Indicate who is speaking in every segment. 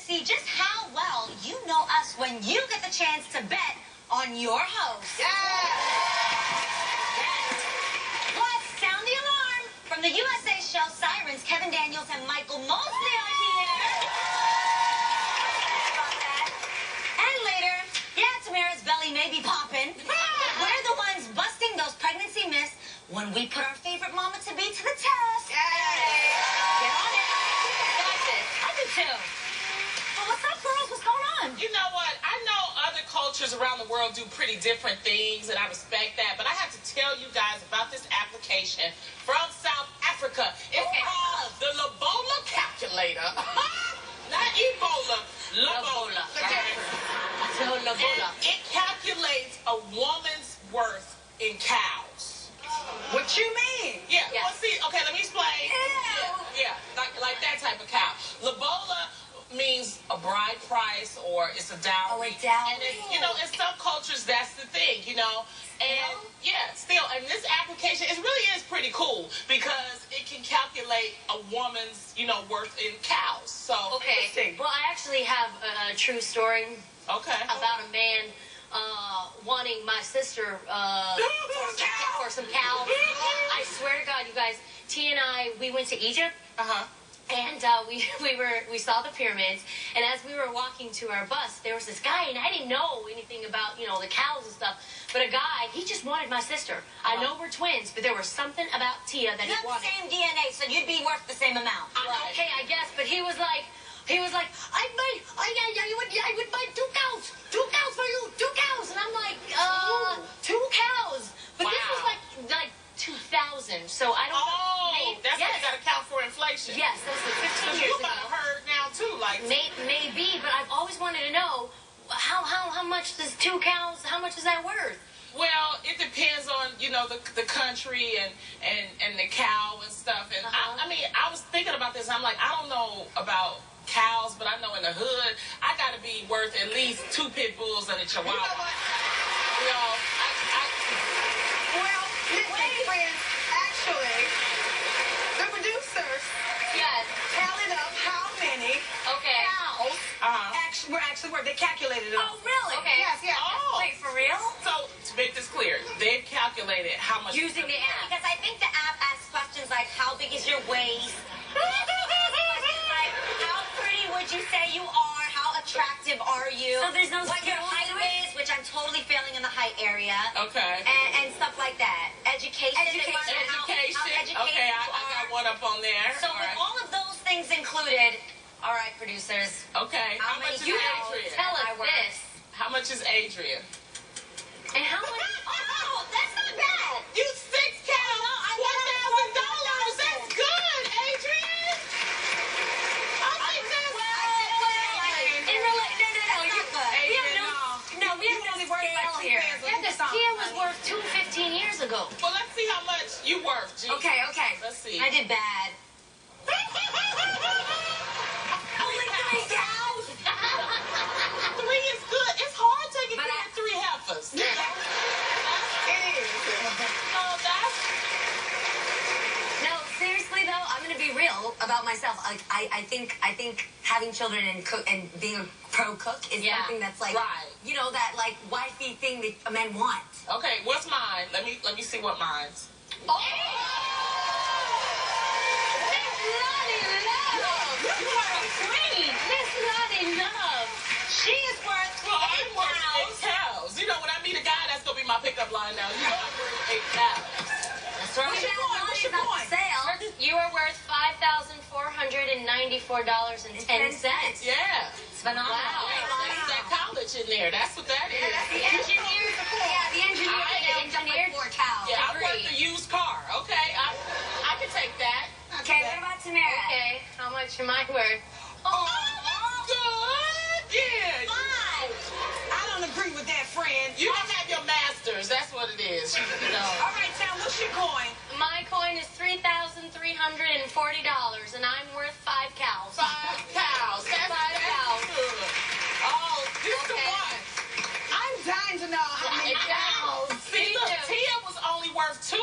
Speaker 1: see just how well you know us when you get the chance to bet on your host.
Speaker 2: Yes!
Speaker 1: Plus, sound the alarm from the USA show Sirens. Kevin Daniels and Michael Mosley are here. And later, yeah, Tamara's belly may be popping. We're the ones busting those pregnancy myths when we put our favorite mama-to-be to the test.
Speaker 2: Yay!
Speaker 1: Get on it. I do too. Well, what's up, girls? What's going on?
Speaker 3: You know what? I know other cultures around the world do pretty different things, and I respect that. But I have to tell you guys about this application from South Africa. It's called the Lobola Calculator. Not Ebola. Lobola. And it calculates a woman's worth in cows.
Speaker 2: What you mean?
Speaker 3: Yeah. Well, see, okay, let me explain. Yeah, like that type of cow. Lobola means a bride price, or it's a dowry.
Speaker 1: Oh, a dowry.
Speaker 3: And it's, you know, in some cultures, that's the thing, you know. And yeah, still, and this application, it really is pretty cool because it can calculate a woman's, you know, worth in cows. So
Speaker 4: Okay. Well, I actually have a true story about a man wanting my sister for some cows. I swear to God, you guys, T and I, we went to Egypt. And we saw the pyramids, and as we were walking to our bus, there was this guy, and I didn't know anything about, you know, the cows and stuff, but a guy, he just wanted my sister. I know we're twins, but there was something about Tia that
Speaker 1: You
Speaker 4: he
Speaker 1: have
Speaker 4: wanted.
Speaker 1: the same DNA, so you'd be worth the same amount.
Speaker 4: Okay, I guess, but he was like, I would buy two cows for you, 2 cows, and I'm like, 2 cows, but this was like 2000, so I don't know.
Speaker 3: That's what you got to count for inflation.
Speaker 4: Yes, that's like 15 years
Speaker 3: you
Speaker 4: ago.
Speaker 3: might have heard now too, like
Speaker 4: Maybe, but I've always wanted to know how much does 2 cows? How much is that worth?
Speaker 3: Well, it depends on, you know, the country and the cow and stuff. And I mean, I was thinking about this. And I'm like, I don't know about cows, but I know in the hood, I got to be worth at least 2 pit bulls and a chihuahua. You know,
Speaker 2: Well, listen, friends, actually, the producers tallied up how many cows were actually worth. They calculated it.
Speaker 1: Oh, really?
Speaker 4: Okay.
Speaker 2: Yes.
Speaker 1: Wait, for real?
Speaker 3: So, to make this clear, they've calculated how much...
Speaker 4: Using the app.
Speaker 1: Because I think the app asks questions like, how big is your waist? Like, how pretty would you say you are? How attractive are you?
Speaker 4: So there's no
Speaker 1: what your
Speaker 4: skills
Speaker 1: height
Speaker 4: to it?
Speaker 1: is, which I'm totally failing in the height area.
Speaker 3: Okay.
Speaker 1: And stuff like that. Education. How educated
Speaker 3: Okay, I
Speaker 1: you are.
Speaker 3: got one up on there.
Speaker 1: So with all of those things included, all right, producers.
Speaker 3: Okay. How much is
Speaker 1: many
Speaker 3: Adrian?
Speaker 4: Tell us
Speaker 1: I work.
Speaker 4: this.
Speaker 3: How much is Adrian?
Speaker 4: And how much?
Speaker 1: Oh, that's not bad.
Speaker 3: You 6 cows, $1,000. That's good, Adrian. I think that's
Speaker 4: We have no scale here. Yeah, because Tia was worth 215 years ago.
Speaker 3: Well, let's see how much you worth, G.
Speaker 1: Okay.
Speaker 3: Let's see.
Speaker 1: I did bad.
Speaker 3: Only 3 cows? 3 is good. It's hard taking care of 3 heifers.
Speaker 1: No, seriously though, I'm gonna be real about myself. Like, I think having children and being a pro cook is something that's like, you know, that like wifey thing that a man wants.
Speaker 3: Okay, what's mine? Let me see what mine's.
Speaker 4: Oh! Miss Lottie Love! You are a queen! Miss Lottie Love!
Speaker 1: She is worth 8 cows.
Speaker 3: 8 cows. You know, when I meet a guy, that's gonna be my pickup line now. You know I'm worth 8 cows.
Speaker 1: That's right.
Speaker 2: What's your point? What's your point?
Speaker 4: You are worth $5,494.10.
Speaker 3: Yeah.
Speaker 1: It's phenomenal.
Speaker 4: Wow.
Speaker 3: That's that college in there. That's what that is.
Speaker 4: The engineer. Yeah, the engineer.
Speaker 3: Yeah, I work the used car. Okay, I can take that.
Speaker 1: Okay, what about Tamara?
Speaker 4: Okay, how much am I worth?
Speaker 3: Oh, that's good. Yeah.
Speaker 1: 5.
Speaker 2: I don't agree with that, friend.
Speaker 3: You don't have your masters. That's what it is. No.
Speaker 2: All right, Sam, what's your coin?
Speaker 4: My coin is $3,340, and I'm worth 5 cows.
Speaker 3: 5 cows. That's
Speaker 4: 5 cows.
Speaker 3: good. Oh, this is the one.
Speaker 2: I'm dying to know how many cows.
Speaker 3: See, look, Tia was only worth 2.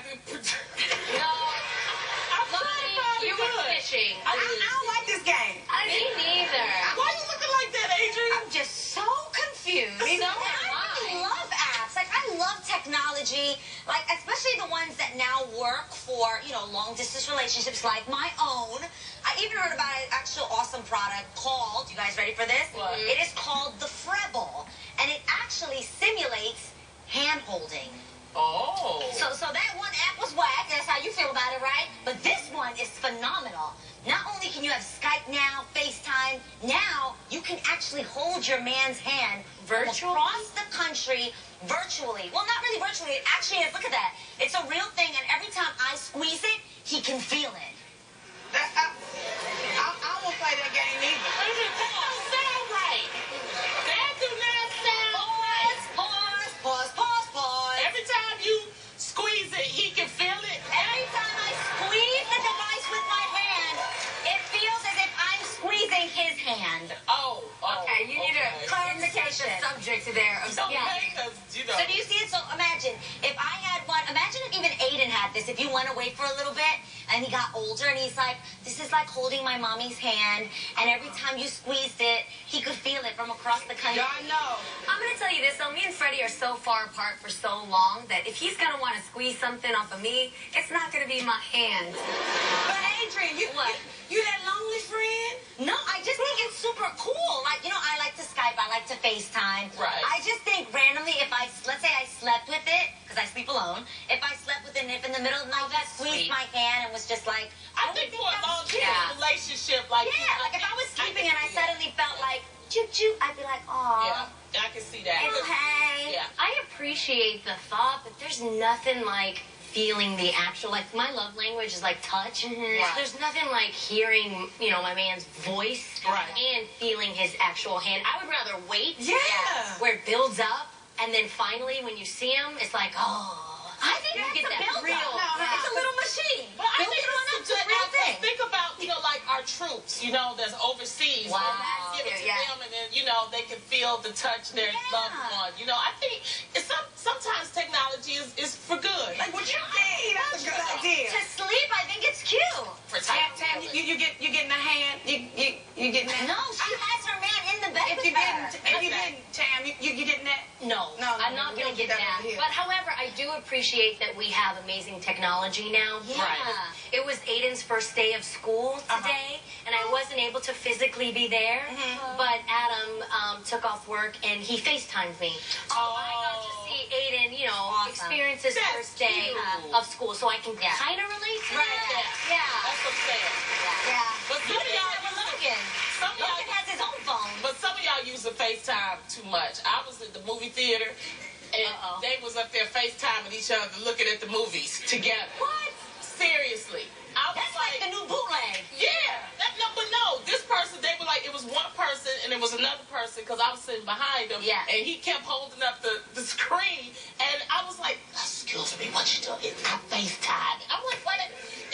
Speaker 4: No. You were fishing.
Speaker 2: I don't like this game.
Speaker 4: Me neither.
Speaker 3: Why are you looking like that, Adrian?
Speaker 1: I'm just so confused.
Speaker 4: So am
Speaker 1: I really love apps. Like, I love technology. Like, especially the ones that now work for, you know, long-distance relationships like my own. I even heard about an actual awesome product called, you guys ready for this?
Speaker 3: What?
Speaker 1: It is called the Freble. And it actually simulates hand-holding.
Speaker 3: Oh.
Speaker 1: So that one app was whack. That's how you feel about it, right? But this one is phenomenal. Not only can you have Skype now, FaceTime, now you can actually hold your man's hand
Speaker 4: Virtually?
Speaker 1: across the country virtually. Well, not really virtually. It actually is. Look at that. It's a real thing, and every time I squeeze it, he can feel it.
Speaker 2: I won't play that game either.
Speaker 3: That don't sound right. That do not sound
Speaker 1: Pause.
Speaker 3: Every time you squeeze it, he can feel it.
Speaker 1: Every time I squeeze the device with my hand, it feels as if I'm squeezing his hand.
Speaker 3: Oh.
Speaker 1: Okay, you need a clarification. Subject there.
Speaker 3: You know.
Speaker 1: So do you see it? So imagine if I had one. Imagine if even Aiden had this. If you went away for a little bit and he got older and he's like, this is like holding my mommy's hand. And every time you squeezed it, he could feel it from across the country.
Speaker 2: Y'all know.
Speaker 1: I'm going to tell you this, though. Me and Freddie are so far apart for so long that if he's going to want to squeeze something off of me, it's not going to be my hand.
Speaker 2: But Adrian, you that lonely friend?
Speaker 1: No, I just think it's super cool. Like, you know, I like to Skype, I like to FaceTime.
Speaker 3: Right.
Speaker 1: I just think randomly, if let's say I slept with it, because I sleep alone, if I slept with it and if in the middle of the night he squeezed my hand and was just like,
Speaker 3: I think for a long-term relationship, like...
Speaker 1: Yeah, like if I was sleeping and I suddenly felt like, choo-choo, I'd be like, aw.
Speaker 3: Yeah, I can see that.
Speaker 1: Oh, hey.
Speaker 3: Yeah.
Speaker 4: I appreciate the thought, but there's nothing like feeling the actual, like my love language is like touch.
Speaker 1: Right.
Speaker 4: There's nothing like hearing, you know, my man's voice and feeling his actual hand. I would rather wait.
Speaker 2: Yeah.
Speaker 4: Where it builds up, and then finally when you see him, it's like, oh.
Speaker 1: I think
Speaker 4: you get that
Speaker 1: real. It's a little machine.
Speaker 3: But I think
Speaker 1: it's a real thing.
Speaker 3: think about, you know, like our troops, you know, that's overseas.
Speaker 1: Wow.
Speaker 3: Give it to them, and then, you know, they can feel the touch their loved one. You know, I think sometimes technology is for good.
Speaker 2: Like what you think? That's a good idea.
Speaker 1: To sleep, I think it's cute.
Speaker 3: For
Speaker 2: Tam, you getting a hand? You getting that?
Speaker 1: No, she has her man in the bed
Speaker 2: If you
Speaker 1: with her.
Speaker 2: getting Tam, you getting that?
Speaker 4: No,
Speaker 2: No,
Speaker 4: I'm not
Speaker 2: we
Speaker 4: going to
Speaker 2: don't
Speaker 4: get
Speaker 2: do that
Speaker 4: that.
Speaker 2: over here.
Speaker 4: But however, I do appreciate that we have amazing technology now.
Speaker 1: Yeah.
Speaker 4: It was Aiden's first day of school today, and I wasn't able to physically be there. But Adam took off work and he FaceTimed me. So I got to see Aiden, you know, experience his first day of school, so I can kind of relate to that.
Speaker 1: Yeah.
Speaker 3: That's what I'm saying.
Speaker 1: Yeah.
Speaker 3: But some of y'all,
Speaker 1: Logan has his own phone.
Speaker 3: but some of y'all use the FaceTime too much. I was at the movie theater, and they was up there FaceTiming each other, looking at the movies together.
Speaker 1: What?
Speaker 3: Seriously. I was
Speaker 1: That's like the new bootleg.
Speaker 3: Yeah. But no, this person, they were like, it was one person and it was another person because I was sitting behind him.
Speaker 1: Yeah.
Speaker 3: And he kept holding up the screen. And I was like, excuse me, what you doing? I'm FaceTiming. I'm like, what?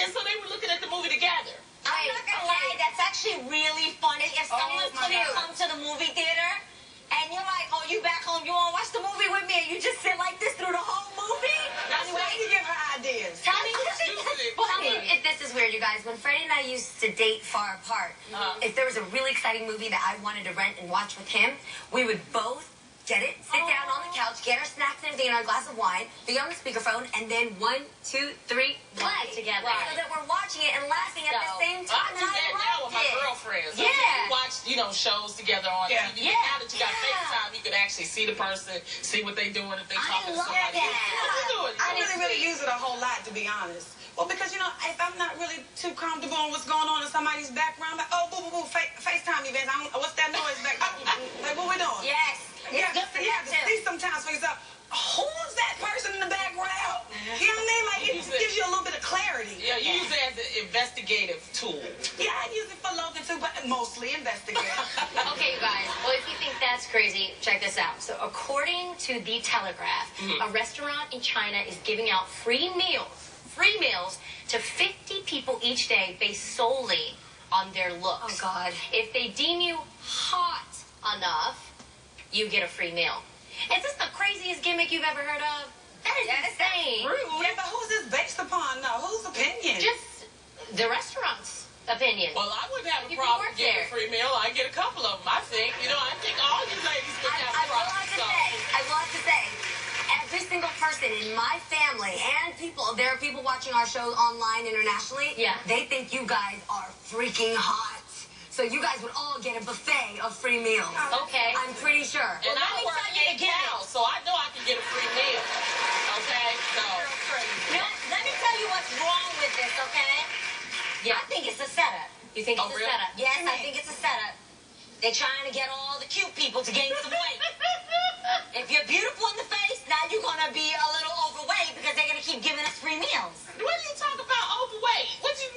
Speaker 3: And so they were looking at the movie together.
Speaker 1: I'm not gonna lie, that's actually really funny. If someone couldn't come to the movie theater and you're like, oh, you back home, you wanna watch the movie with me, and you just sit like this through the whole movie?
Speaker 2: That's why you give her ideas.
Speaker 1: Tell me if this is weird, you guys. When Freddie and I used to date far apart, if there was a really exciting movie that I wanted to rent and watch with him, we would both get it, sit down on the couch, get our snacks and everything and our glass of wine, be on the speakerphone, and then 1, 2, 3, play
Speaker 4: together.
Speaker 1: So that we're watching it and laughing at the same time.
Speaker 3: I do that now with my girlfriends.
Speaker 1: Yeah.
Speaker 3: We watch, you know, shows together on TV.
Speaker 1: Yeah.
Speaker 3: Now that you got FaceTime, you can actually see the person, see what they doing, if they talking to somebody.
Speaker 2: I really use it a whole lot, to be honest. Well, because, you know, if I'm not really too comfortable on what's going on in somebody's background, like, oh, boo, boo, boo, FaceTime events. What's that noise back there? Like, what we doing?
Speaker 1: Yes.
Speaker 2: Yeah, you have to see sometimes for yourself, who's that person in the background? You know what I mean? Like, it gives you a little bit of clarity.
Speaker 3: Yeah, you use it as an investigative tool.
Speaker 2: Yeah, I use it for Logan too, but mostly investigative.
Speaker 4: Okay, you guys. Well, if you think that's crazy, check this out. So, according to The Telegraph, a restaurant in China is giving out free meals to 50 people each day based solely on their looks.
Speaker 1: Oh, God.
Speaker 4: If they deem you hot enough, you get a free meal. Is this the craziest gimmick you've ever heard of? That is insane.
Speaker 2: Rude. Yeah, but who's this
Speaker 4: the restaurant's opinion.
Speaker 3: Well, I wouldn't have a problem getting a free meal. I get a couple of them, I think. You know, I think all you ladies would have a problem.
Speaker 1: I will have to say, every single person in my family and there are people watching our show online internationally. Yeah. They think you guys are freaking hot. So you guys would all get a buffet of free meals.
Speaker 4: Okay.
Speaker 1: I'm pretty sure.
Speaker 3: And I work 8 hours, so I know I can get a free meal. Okay? So.
Speaker 5: No, let me tell you what's wrong with this, okay?
Speaker 4: Yeah.
Speaker 5: I think it's a setup.
Speaker 4: You think it's a setup?
Speaker 5: Yes, I think it's a setup. They're trying to get all the cute people to gain some weight. If you're beautiful in the face, now you're going to be a little overweight because they're going to keep giving us free meals.
Speaker 3: What do you talk about overweight? What you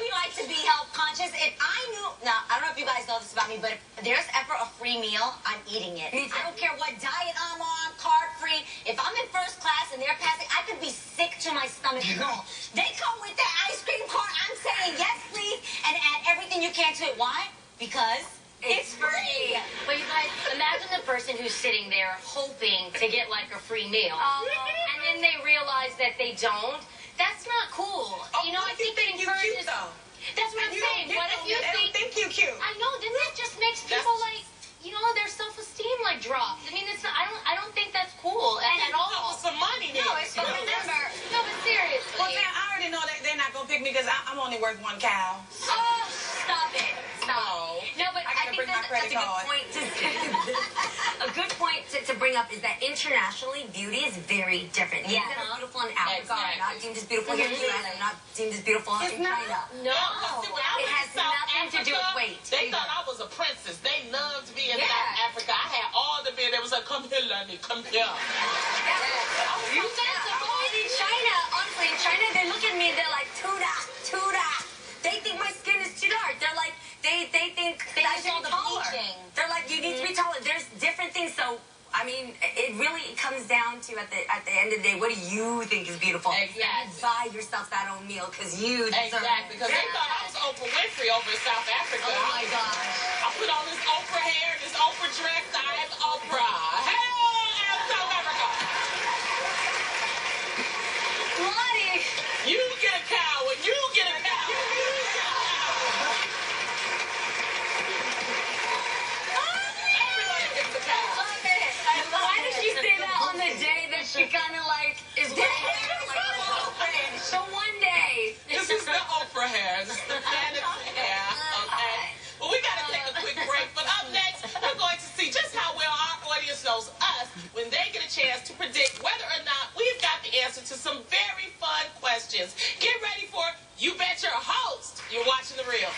Speaker 5: we like to be health conscious. If I knew, now, I don't know if you guys know this about me, but if there's ever a free meal, I'm eating it. I don't care what diet I'm on, carb-free. If I'm in first class and they're passing, I could be sick to my stomach and go. They come with their ice cream cart. I'm saying, yes, please, and add everything you can to it. Why? Because it's free.
Speaker 4: But you guys, imagine the person who's sitting there hoping to get like a free meal, and then they realize that they don't. That's not cool. You know, I think it encourages. That's what I'm saying. What if you
Speaker 2: think you cute?
Speaker 4: I know. Then that just makes people like, you know, their self-esteem like drop. I mean, it's not. I don't think that's cool at all.
Speaker 3: Some money.
Speaker 5: No, it's
Speaker 4: but remember. No, but seriously.
Speaker 2: Well, I already know that they're not gonna pick me because I'm only worth 1 cow.
Speaker 4: Oh, stop it. Stop. No, but
Speaker 2: I gotta bring my credit card.
Speaker 1: A good point to bring up is that internationally, beauty is very different. Things that are beautiful in Africa are not deemed as beautiful here in the U.S. and not deemed as beautiful in China.
Speaker 4: No.
Speaker 1: It has nothing to do with weight.
Speaker 3: They thought I was a princess. They loved me in South Africa. I had all the men that was like, come here, Lenny, come here.
Speaker 1: You guys are going in China. Honestly, in China, they look at me and they're like, Tuda. They think my skin is too dark. They're like, they think I should be taller. They're like, you need to be taller. There's different things. So, I mean, it really comes down to at the end of the day, what do you think is beautiful?
Speaker 3: Exactly.
Speaker 1: You buy yourself that own meal because you deserve it.
Speaker 3: Because they thought I was Oprah Winfrey over in South Africa.
Speaker 1: Oh my gosh.
Speaker 3: I put on this Oprah hair, this Oprah dress. I'm Oprah. Hey, I'm South Africa.
Speaker 1: Lonnie.
Speaker 3: You get a cow and you get a cow. Everybody gets a cow.
Speaker 1: Why does she say that on the day that she kind of like is so one day?
Speaker 3: This is the Oprah hair. This is the fantasy hair. Okay. Well, we got to take a quick break. But up next, we're going to see just how well our audience knows us when they get a chance to predict whether or not we've got the answer to some very fun questions. Get ready for You Bet Your Host. You're watching The Real.